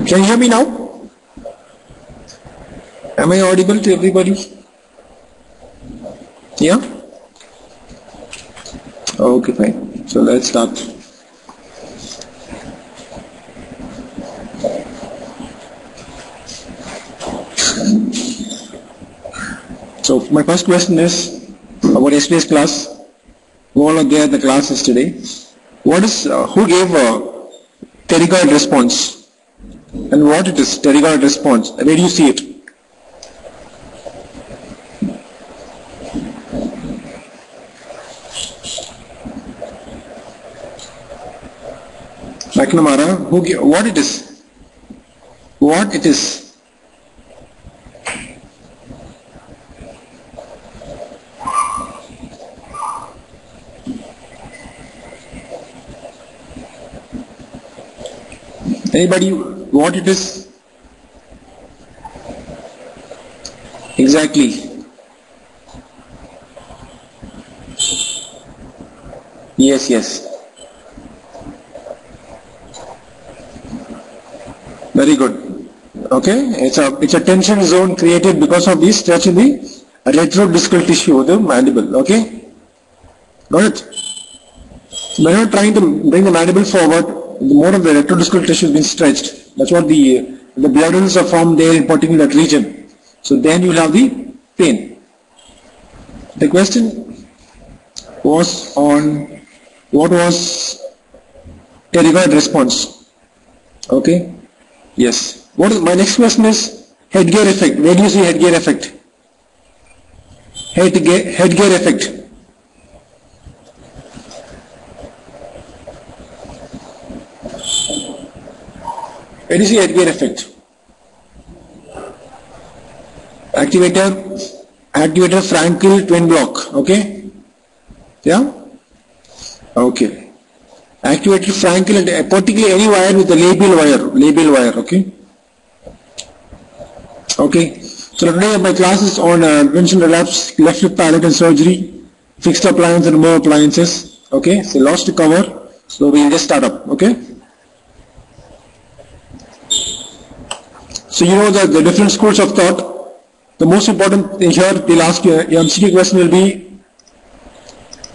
Can you hear me now? Am I audible to everybody? Yeah? Okay, fine. So let's start. So my first question is about yesterday's class. Who all are there at the class yesterday? Who gave a pterygoid response? And what it is, pterygoid response? Where do you see it? McNamara, what it is? What it is? Anybody, what it is? Exactly. Yes, yes. Very good. Okay, it's a tension zone created because of this stretch in the retrodiscal tissue of the mandible. Okay, got it? When you're trying to bring the mandible forward, the more of the retrodiscal tissue has been stretched. That's what the blood vessels are formed there in particular that region. So then you will have the pain. The question was on what was pterygoid response. Okay. Yes. My next question is headgear effect. Where do you see headgear effect? Headgear effect. Where do you see headgear effect? Activator Frankel twin block. Okay. Yeah. Okay. Activated Frankel and particularly any wire with a labial wire, okay? Okay, so today my class is on Retention, Relapse, left hip palate and surgery, fixed appliance and more appliances, okay? So lots to cover, so we'll just start up, okay? So you know the different schools of thought. The most important thing here, they'll ask you, your MCQ question will be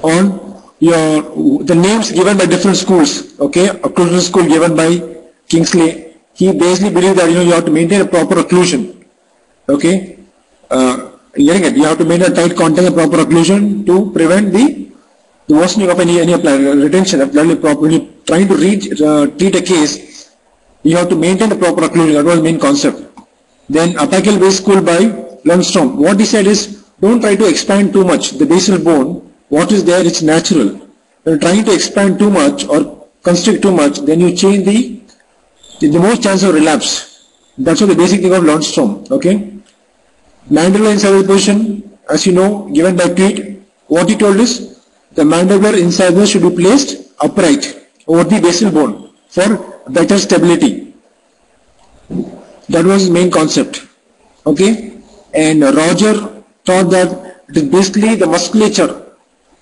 on the names given by different schools, okay? Occlusion school given by Kingsley. He basically believes that you have to maintain a proper occlusion, okay? You have to maintain a tight contact and proper occlusion to prevent the worsening of any retention. When you're trying to treat a case, you have to maintain the proper occlusion. That was the main concept. Then apical base school by Lundstrom. What he said is, don't try to expand too much the basal bone. What is there, it's natural. When you're trying to expand too much or constrict too much, then you change the most chance of relapse. That's what the basic thing of Lundstrom, okay? Mandibular incisor position, as you know, given by Tweed, what he told is, the mandibular incisor should be placed upright over the basal bone for better stability. That was his main concept, okay? And Roger thought that it is basically the musculature.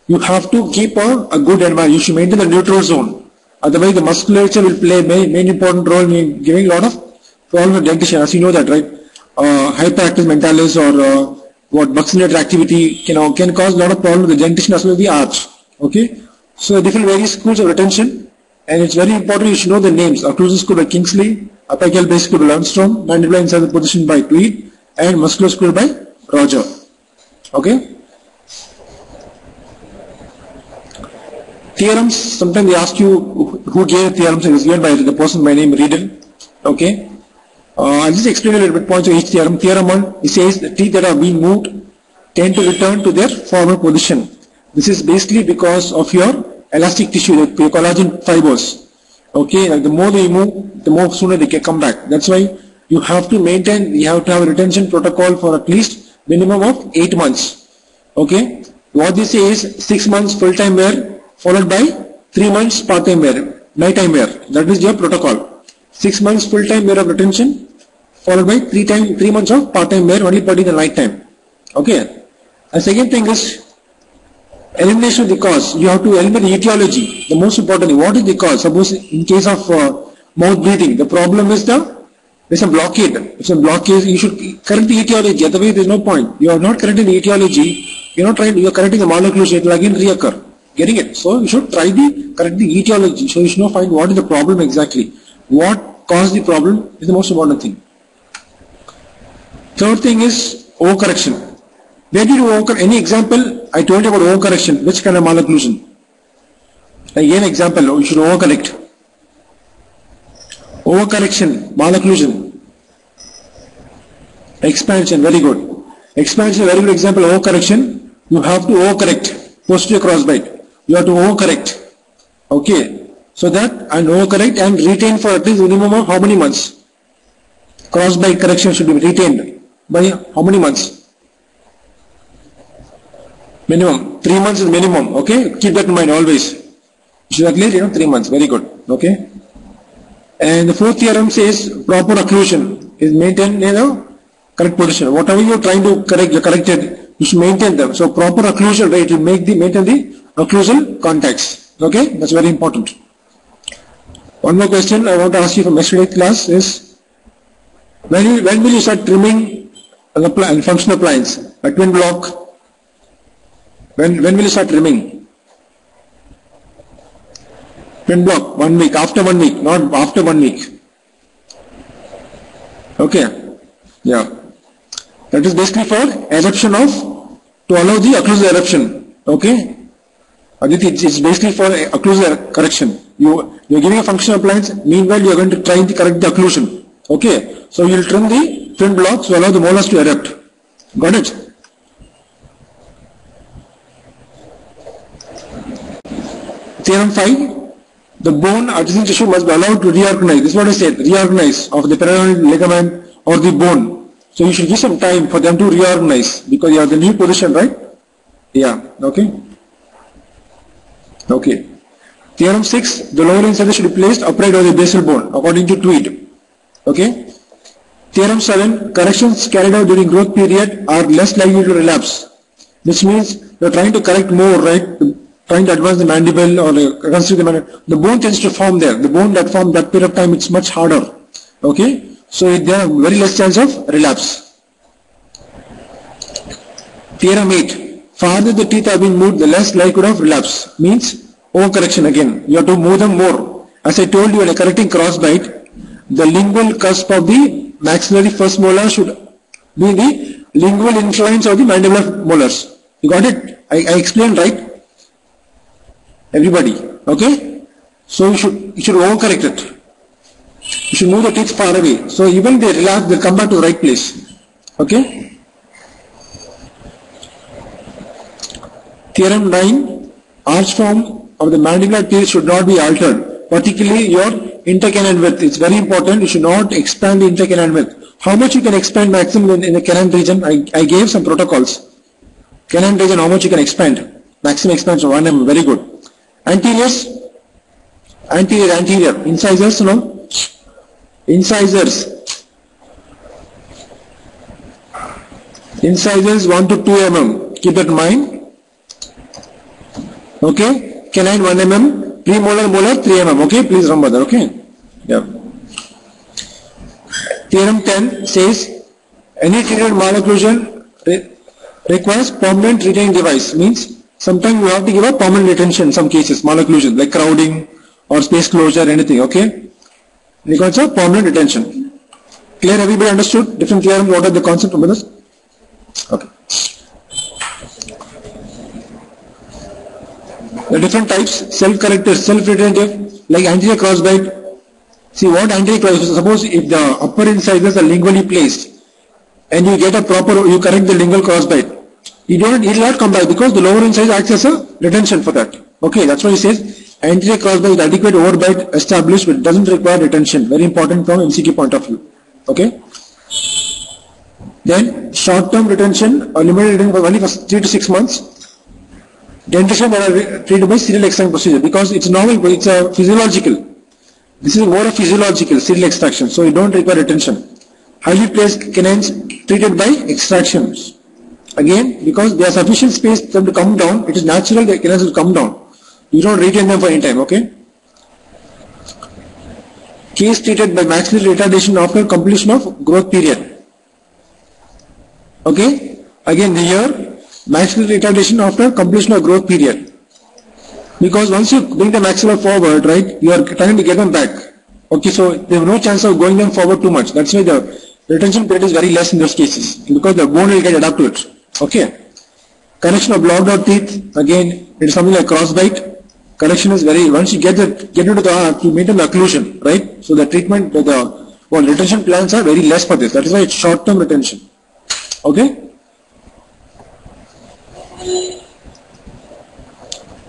You have to keep a good environment. You should maintain the neutral zone. Otherwise, the musculature will play a main important role in giving a lot of problems with dentition. As you know that, right? Hyperactive mentalis or buccinator activity can cause a lot of problems with the dentition as well as the arch. Okay? So, different various schools of retention, and it's very important you should know the names. Occlusion school by Kingsley, apical base school by Lundstrom, mandibular incisor position by Tweed, and muscular school by Roger. Okay? Theorems, sometimes they ask you who gave theorems, and it's given by the person by name Retention. Okay. I'll just explain a little bit points of each theorem. Theorem 1, it says the teeth that are being moved tend to return to their former position. This is basically because of your elastic tissue, your collagen fibers. Okay, like the more they move, the more sooner they can come back. That's why you have to have a retention protocol for at least minimum of 8 months. Okay. What they say is 6 months full-time wear, followed by 3 months part-time wear, night-time wear. That is your protocol. 6 months full-time wear of retention, followed by 3 months of part-time wear, only part in the night time. Okay. And second thing is elimination of the cause. You have to eliminate the etiology. The most important thing, what is the cause? Suppose in case of mouth bleeding, the problem is the there's a blockade. If it's a blockade, you should correct the etiology. Otherwise, there's no point. You are not correcting the etiology. You're correcting the malocclusion. It will again reoccur. Getting it? So you should try to correct the etiology. So you should know find what is the problem exactly. What caused the problem is the most important thing. Third thing is overcorrection. Where did you overcorrect? Any example? I told you about overcorrection. Which kind of malocclusion? Again, example. You should overcorrect. Overcorrection, malocclusion. Expansion, very good. Expansion, very good example. Overcorrection. You have to overcorrect. Posterior crossbite. You have to overcorrect. Okay. So that and overcorrect and retain for at least minimum of how many months? Crossbite correction should be retained by how many months? Minimum. 3 months is minimum. Okay. Keep that in mind always. You should at least 3 months. Very good. Okay. And the fourth theorem says proper occlusion is maintained in the correct position. Whatever you are trying to correct, you corrected, you should maintain them. So proper occlusion rate will maintain the occlusal contacts. Okay, that's very important. One more question I want to ask you from yesterday's class is when will you start trimming an functional appliance, a twin block? When will you start trimming? Twin block, 1 week, after 1 week, not after 1 week. Okay, yeah. That is basically for eruption to allow the occlusal eruption. Okay, Aditi, it's basically for occlusal correction. You're giving a functional appliance, meanwhile you are going to try to correct the occlusion. Okay, so you will trim the twin blocks to allow the molars to erupt. Got it? Theorem 5. The bone adjacent tissue must be allowed to reorganize. This is what I said, reorganize of the peroneal ligament or the bone. So you should give some time for them to reorganize because you have the new position, right? Yeah, okay. Okay. Theorem 6, the lower incisor should be placed upright over the basal bone according to Tweed. Okay. Theorem 7, corrections carried out during growth period are less likely to relapse. Which means you are trying to correct more, right? Trying to advance the mandible or reconstruct the mandible. The bone tends to form there. The bone that formed that period of time, it's much harder. Okay. So there are very less chance of relapse. Theorem 8, farther the teeth have been moved, the less likelihood of relapse. Means overcorrection again. You have to move them more. As I told you, when correcting crossbite, the lingual cusp of the maxillary first molar should be the lingual influence of the mandibular molars. You got it? I explained, right? Everybody. Okay? So you should overcorrect it. You should move the teeth far away. So even they relapse, they'll come back to the right place. Okay? Theorem 9, arch form of the mandibular teeth should not be altered. Particularly your intercanine width. It's very important. You should not expand the intercanine width. How much you can expand maximum in the canine region? I gave some protocols. Canine region, how much you can expand? Maximum expansion, 1 mm. Very good. Anteriors, anterior, incisors, no? Incisors 1 to 2 mm, keep that in mind. Okay, canine 1 mm, premolar, molar 3 mm, okay, please remember that, okay? Yeah. Theorem 10 says, any treated malocclusion requires permanent retaining device, means sometimes you have to give a permanent retention in some cases, malocclusion, like crowding or space closure, anything, okay? Because of permanent retention. Clear? Everybody understood? Different theorems, what are the concept of this? Okay. The different types, self-corrective, self-retentive, like anterior crossbite. See what anterior crossbite, suppose if the upper incisors are lingually placed and you get a proper, you correct the lingual crossbite, it will not come back because the lower incisor acts as a retention for that. Okay, that's why he says anterior crossbite with adequate overbite established but doesn't require retention. Very important from MCQ point of view. Okay. Then short-term retention or limited retention for only for 3 to 6 months. Dentition that are treated by serial extraction procedure because it's normal, but it's a physiological. This is more a physiological serial extraction, so you don't require retention. Highly placed canines treated by extractions. Again, because there is sufficient space for them to come down, it is natural the canines will come down. You don't retain them for any time, okay? case treated by maxillary retardation after completion of growth period. Okay, again here maxillary retardation after completion of growth period. Because once you bring the maxilla forward, right, you are trying to get them back. Okay, so there is no chance of going them forward too much. That's why the retention period is very less in those cases, because the bone will get adapted to it. Okay. Correction of blocked out teeth, again, it is something like crossbite. Correction is very, once you get into the arch, you maintain the occlusion, right? So the treatment, retention plans are very less for this. That is why it's short-term retention. Okay?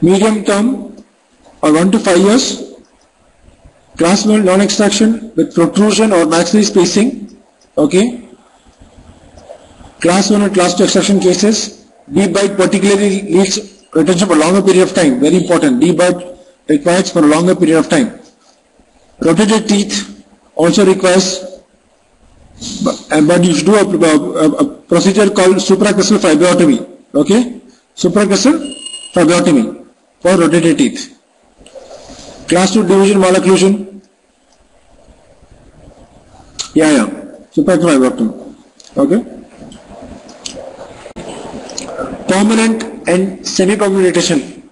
Medium term, or 1 to 5 years. Class 1 non-extraction with protrusion or maxillary spacing. Okay? Class 1 and class 2 extraction cases. Deep bite particularly leads retention for a longer period of time. Very important. Deep bite requires for a longer period of time. Rotated teeth also requires, but you should do a procedure called supracrustal fibrotomy. Okay? Supracrustal fibrotomy for rotated teeth. Class 2 division malocclusion. Yeah. Supracrustal fibrotomy. Okay? Permanent and semi-permanent retention,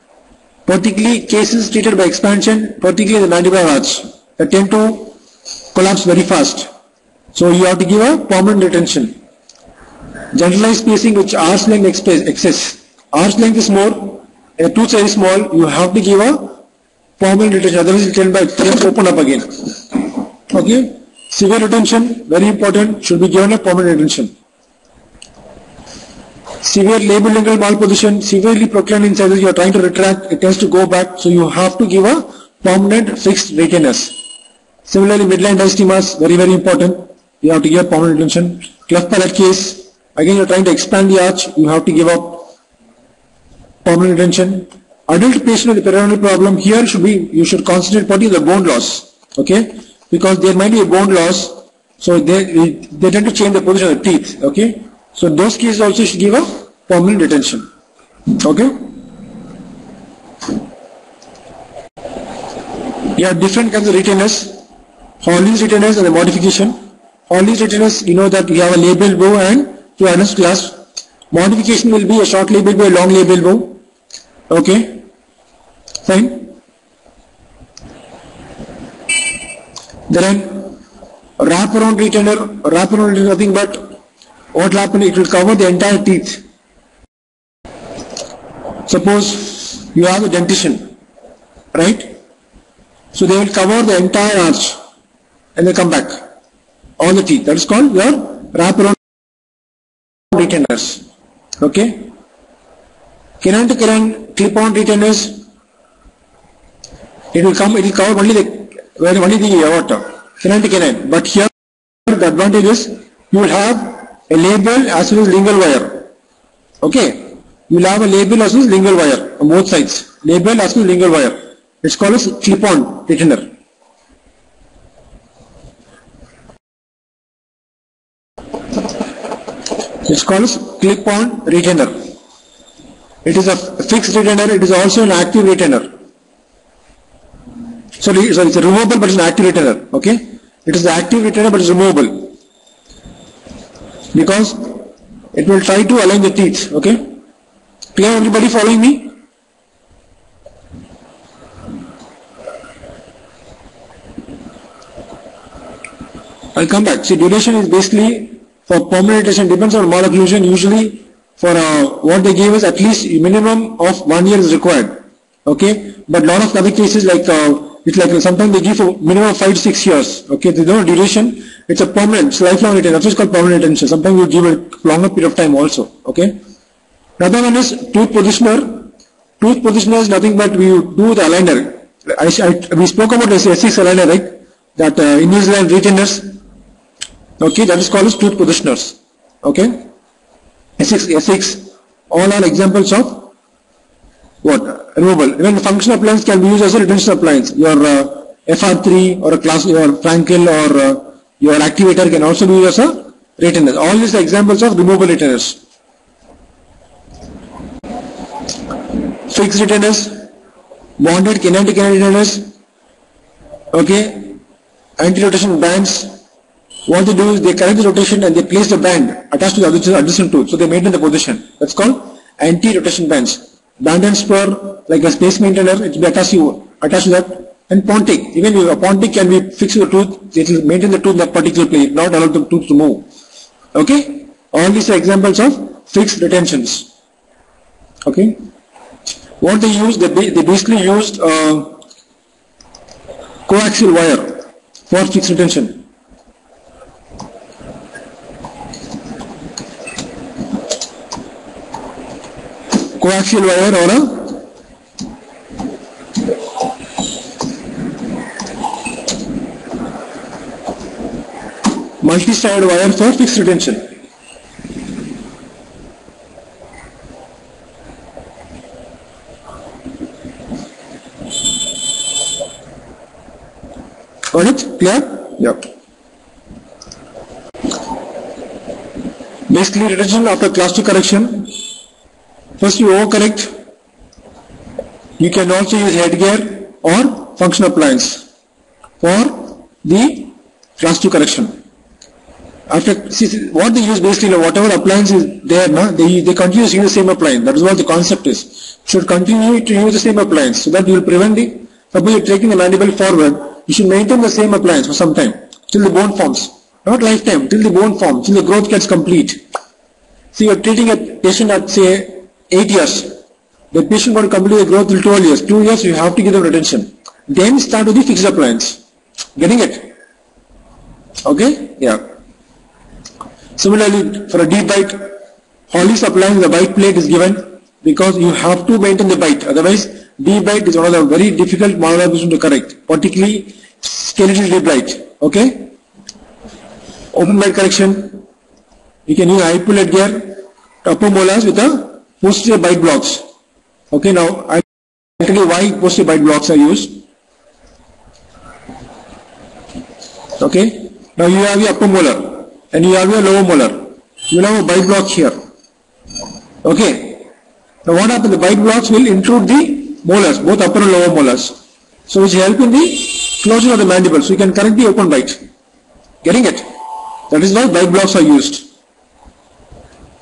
particularly cases treated by expansion, particularly the mandibular arch, that tend to collapse very fast. So you have to give a permanent retention. Generalized spacing which arch length excess. Arch length is more, a tooth size is small, you have to give a permanent retention, otherwise it will open up again. Okay? Severe retention, very important, should be given a permanent retention. Severe labial-lingual malposition, severely proclined incisors, you are trying to retract, it tends to go back, so you have to give a permanent fixed retainers. Similarly, midline diastemas, very very important, you have to give a permanent retention. Cleft palate case, again you are trying to expand the arch, you have to give up permanent retention. Adult patient with a periodontal problem, here you should concentrate particularly the bone loss, okay, because there might be a bone loss, so they tend to change the position of the teeth, okay. So in those cases also you should give a permanent retention. Okay? You have different kinds of retainers. Hawley's retainers and the modification. Hawley's retainers, you know that you have a label bow and two advanced class. Modification will be a short label bow, a long label bow. Okay? Fine. Then wraparound retainer is nothing but what will happen, it will cover the entire teeth. Suppose you have a dentition, right? So they will cover the entire arch and they come back. All the teeth. That is called your wraparound retainers. Okay? Canine to canine clip-on retainers, it will cover only the canine to canine. But here the advantage is you will have a label as well as lingual wire. Okay? You will have a label as well as lingual wire on both sides. Label as well as lingual wire. It's called as clip-on retainer. It's called as clip-on retainer. It is a fixed retainer. It is also an active retainer. Sorry, it's a removable but it's an active retainer. Okay? It is the active retainer but it's removable. Because it will try to align the teeth. Okay? Clear, everybody following me? I'll come back. See, duration is basically for permanent retention, depends on malocclusion. Usually for what they give is at least minimum of 1 year is required. Okay? But lot of other cases like it's like sometimes they give for minimum of 5 to 6 years. Okay? There's no duration. It's a permanent, it's lifelong retention. That's what's called permanent retention. Sometimes you give a longer period of time also. Okay? Another one is tooth positioner. Tooth positioner is nothing but we do the aligner. We spoke about this S6 aligner, right? That Invisalign retainers. Okay, that is called as tooth positioners. Okay? S6, all are examples of what? Removable. Even the functional appliance can be used as a retention appliance. Your FR3 or a class, your Frankel or your activator can also be used as a retainer. All these are examples of removable retainers. Fixed retainers, bonded canine to canine retainers. Okay, anti-rotation bands. What they do is they correct the rotation and they place the band attached to the adjacent tooth, so they maintain the position. That's called anti-rotation bands. Band and spur, like a space maintainer, it will be attached to that. And pontic, even if a pontic can be fixed to the tooth, it will maintain the tooth in that particular place, not allow the tooth to move. Okay? All these are examples of fixed retentions. Okay? What they use, they basically used coaxial wire for fixed retention. Coaxial wire or a multi-stranded wire for fixed retention. Got it? Clear? Yep. Basically, retention after class 2 correction. First you overcorrect. You can also use headgear or function appliance for the class 2 correction. After, see, what they use basically, whatever appliance is there, they continue to use the same appliance. That is what the concept is. You should continue to use the same appliance so that you will prevent the, suppose you are taking the mandible forward, you should maintain the same appliance for some time, till the bone forms. Not lifetime, till the bone forms, till the growth gets complete. See, you are treating a patient at say 8 years. The patient got to complete the growth till 12 years. 2 years you have to give them retention. Then start with the fixed appliance. Getting it? Okay? Yeah. Similarly, for a deep bite, Hollis appliance, the bite plate is given because you have to maintain the bite. Otherwise, deep bite is one of the very difficult malformations to correct, particularly skeletal deep bite. Okay? Open bite correction, you can use hypolate gear, upper molars with a posterior bite blocks. Okay, now I'll tell you why posterior bite blocks are used. Okay, now you have your upper molar and you have your lower molar. You will have a bite block here. Okay, now what happens? The bite blocks will intrude the molars, both upper and lower molars. So which help in the closure of the mandible. So you can correct the open bite. Getting it? That is why bite blocks are used.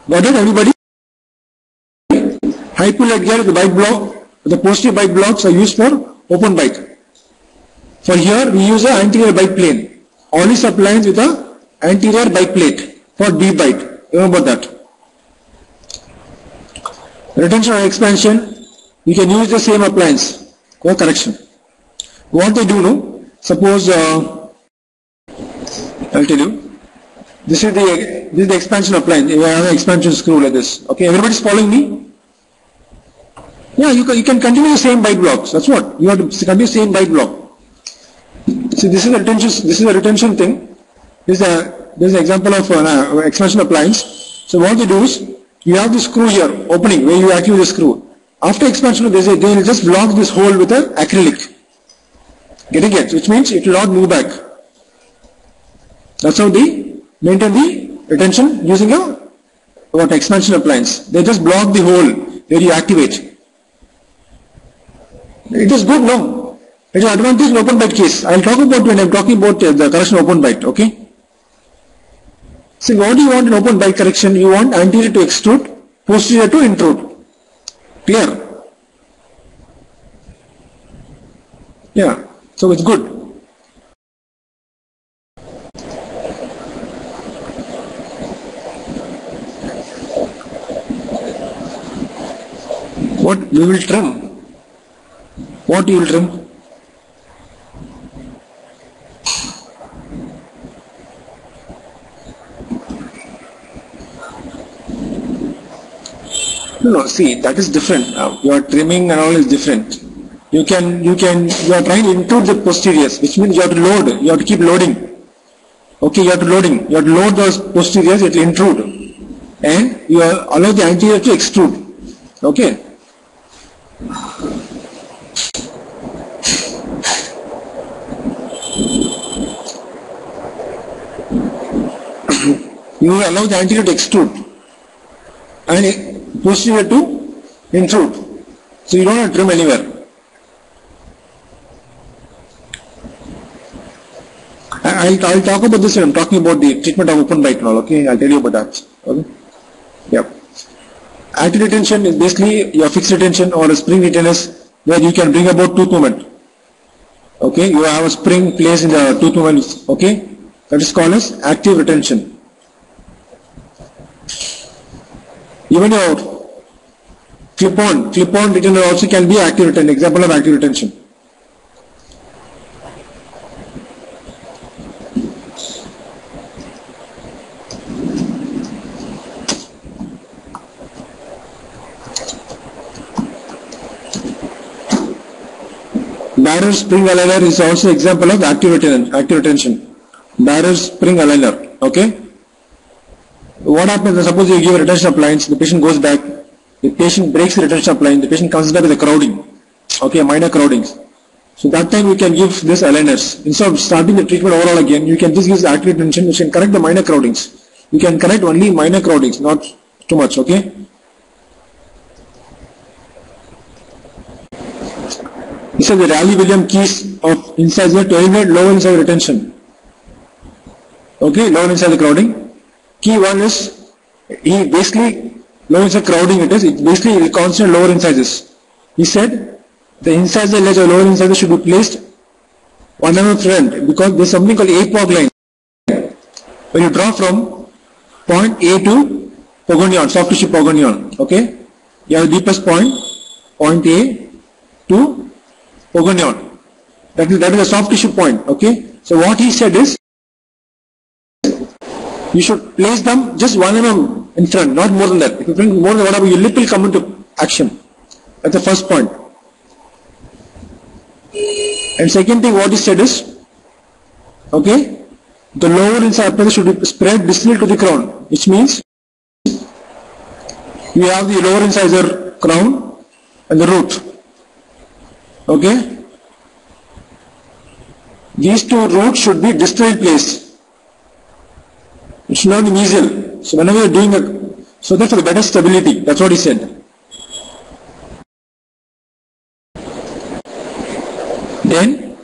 Got it, everybody? Hypolate gear, the bite block, the posterior bite blocks are used for open bite. For here, we use an anterior bite plane. Always appliance with a anterior bite plate for deep bite. Remember that. Retention or expansion, we can use the same appliance for correction. What they do now, suppose, I'll tell you. This is the expansion appliance. You have an expansion screw like this. Okay, everybody's following me? Yeah, you can continue the same bite blocks. That's what. You have to continue the same bite block. See, this is a retention. This is a retention thing. This is an example of an expansion appliance. So what they do is, you have the screw here, opening, where you activate the screw. After expansion, they will just block this hole with an acrylic. Getting it? Which means it will not move back. That's how they maintain the retention using a expansion appliance. They just block the hole where you activate. It is good, no? It is an advantage in open bite case. I will talk about when I am talking about the correction of open bite, okay? So what do you want in open bite correction? You want anterior to extrude, posterior to intrude. Clear? Yeah. So it's good. What we will trim? What you will trim? No, see, that is different. Your trimming and all is different. You are trying to intrude the posteriors, which means you have to load, you have to keep loading. Okay, you have to load those posteriors, it will intrude. And you allow the anterior to extrude. Okay. You allow the anterior to extrude and posterior to intrude. So you don't have to trim anywhere. I'll talk about this when I'm talking about the treatment of open bite and all. Okay, I'll tell you about that. Okay. Yeah. Active retention is basically your fixed retention or a spring retainers where you can bring about tooth movement. Okay, you have a spring placed in the tooth movement. Okay, that is called as active retention. Even your clip-on retainer also can be active retention. Example of active retention. Barrier spring aligner is also example of active retention. Barrier spring aligner. Okay. What happens? Suppose you give a retention appliance, the patient goes back, the patient breaks the retention appliance, the patient comes back with a crowding. Okay, minor crowdings. So that time we can give this aligners. Instead of starting the treatment overall again, you can just use active retention, which can correct the minor crowdings. You can correct only minor crowdings, not too much. Okay. These are the Raleigh-Williams keys of incisor to eliminate lower incisor retention. Okay, lower incisor crowding. Key one is, he basically, lower incisor crowding it's basically constant lower incisors. He said, the incisor ledge or lower incisor should be placed 1 mm front because there is something called APOG line. When you draw from point A to pogonion, soft tissue pogonion, okay, you have the deepest point A to pogonion. That is a soft tissue point. Okay. So what he said is, you should place them just 1 mm in front, not more than that. If you bring more than whatever, your lip will come into action. That's the first point. And second thing, what he said is, okay, the lower incisor should be spread distally to the crown, which means you have the lower incisor crown and the root. Okay, these two roots should be distally placed. It should not be mesial. So whenever you are doing so that for the better stability, that's what he said. Then,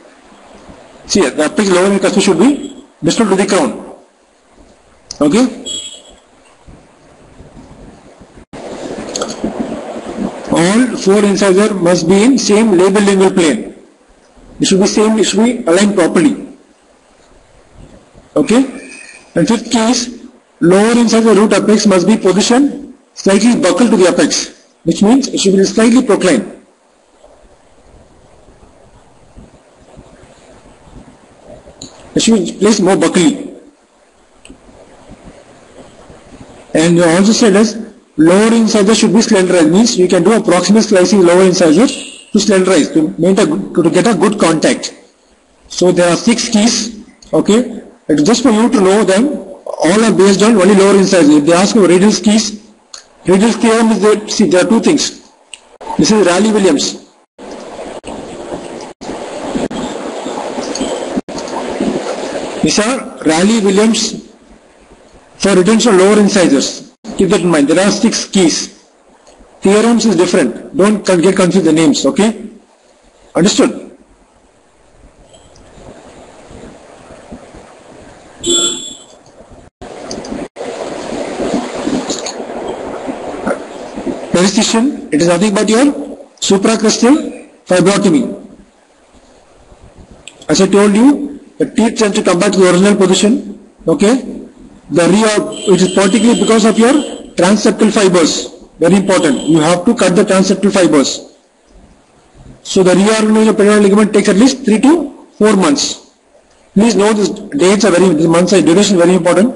see, the apex lower incisor should be distal to the crown. Okay. All 4 incisors must be in same labial lingual plane. It should be same, it should be aligned properly. Okay. And fifth key is, lower incisor root apex must be positioned slightly buccal to the apex, which means it should be slightly proclined. It should be placed more buccally. And you also said as lower incisor should be slenderized, means you can do a proximal slicing lower incisor to slenderize, to get a good contact. So there are 6 keys. Okay. It's just for you to know them. All are based on only lower incisor. If they ask you radial keys, radial theorem is there. See, there are 2 things. This is Raleigh-Williams. These are Raleigh-Williams for retention of lower incisors. Keep that in mind. There are 6 keys. Theorems is different. Don't get confused the names. Okay? Understood? Retention, it is nothing but your supracrustal fibrotomy. As I told you, the teeth tend to come back to the original position. Okay, the which is particularly because of your transseptal fibers. Very important. You have to cut the transseptal fibers. So the reorganization of peroneal ligament takes at least 3 to 4 months. Please know these dates are the months are duration very important.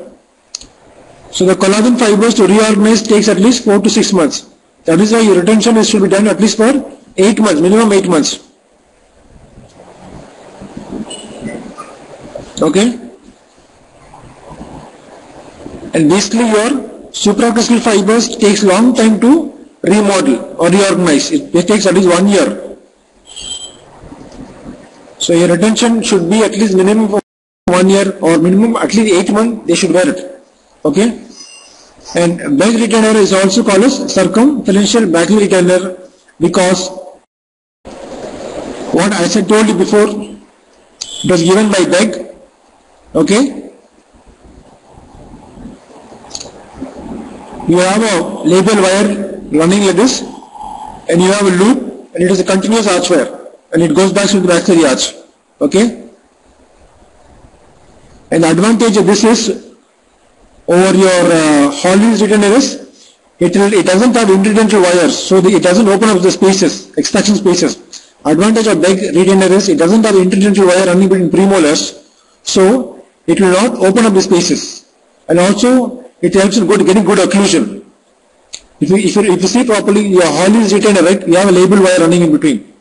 So the collagen fibers to reorganize takes at least 4 to 6 months. That is why your retention should be done at least for 8 months, minimum 8 months. Okay? And basically your supracrustal fibers takes long time to remodel or reorganize. It takes at least 1 year. So your retention should be at least minimum for 1 year or minimum at least 8 months they should wear it. Okay? And bag retainer is also called as circumferential bag retainer because what I said told you before, it was given by Begg. Okay. You have a label wire running like this, and you have a loop, and it is a continuous arch wire, and it goes back to the maxillary arch. Okay. And the advantage of this is over your Hawley's retainer is it doesn't have interdental wires, so it doesn't open up the spaces, extraction spaces. Advantage of beg retainer is it doesn't have interdental wire running between premolars, so it will not open up the spaces, and also it helps in getting good occlusion. If you see properly, your Hawley's retainer, right, you have a label wire running in between.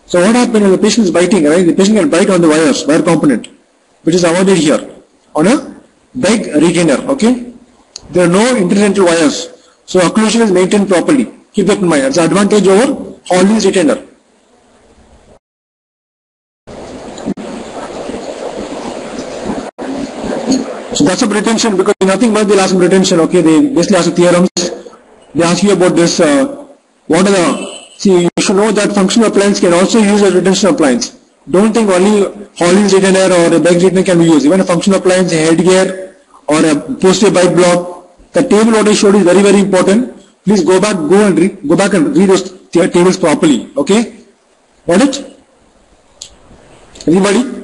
So what happens when the patient is biting, right? The patient can bite on the wire component, which is avoided here on a beg retainer. Okay, there are no interdental wires, so occlusion is maintained properly. Keep that in mind. That's the advantage over Hawley's retainer. So that's a retention, because nothing much they'll ask retention. Okay, they basically ask the theorems. They ask you about this. What are the? See, you should know that functional appliance can also use a retention appliance. Don't think only Hawley's retainer or a beg retainer can be used. Even a functional appliance, a headgear, or a posterior bite block. The table what I showed is very, very important. Please go back and read those tables properly. Okay, got it? Anybody?